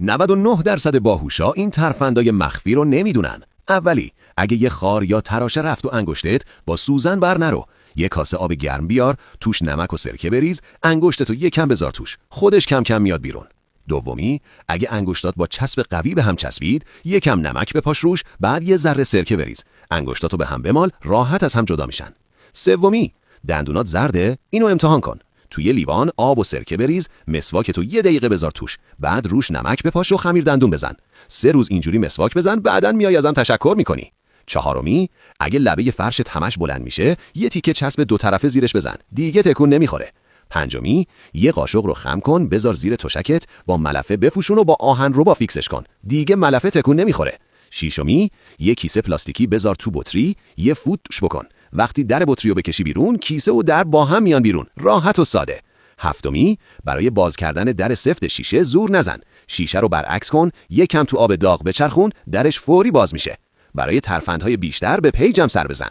99% باهوشا این ترفندای مخفی رو نمیدونن. اولی، اگه یه خار یا تراشه رفت و انگشتت، با سوزن بر نرو. یه کاسه آب گرم بیار، توش نمک و سرکه بریز، انگشتتو یکم بذار توش، خودش کم کم میاد بیرون. دومی، اگه انگشتات با چسب قوی به هم چسبید، یکم نمک بپاش روش، بعد یه ذره سرکه بریز. انگشتاتو به هم بمال، راحت از هم جدا میشن. سومی، دندونات زرده؟ اینو امتحان کن. توی لیوان آب و سرکه بریز، مسواکتو 1 دقیقه بذار توش، بعد روش نمک بپاش و خمیر دندون بزن. 3 روز اینجوری مسواک بزن، بعدن میای ازم تشکر میکنی. چهارمی، اگه لبه فرشت همش بلند میشه، یه تیکه چسب 2 طرفه زیرش بزن، دیگه تکون نمیخوره. پنجمی، یه قاشق رو خم کن، بذار زیر تشکت، با ملافه بپوشون و با آهن ربا فیکسش کن، دیگه ملافه تکون نمیخوره. ششمی، یه کیسه پلاستیکی بذار تو بطری، یه فوت توش بکن. وقتی در بطری رو بکشی بیرون، کیسه و در با هم میان بیرون، راحت و ساده. هفتمی، برای باز کردن در سفت شیشه زور نزن. شیشه رو برعکس کن، یکم تو آب داغ بچرخون، درش فوری باز میشه. برای ترفندهای بیشتر به پیجم سر بزن.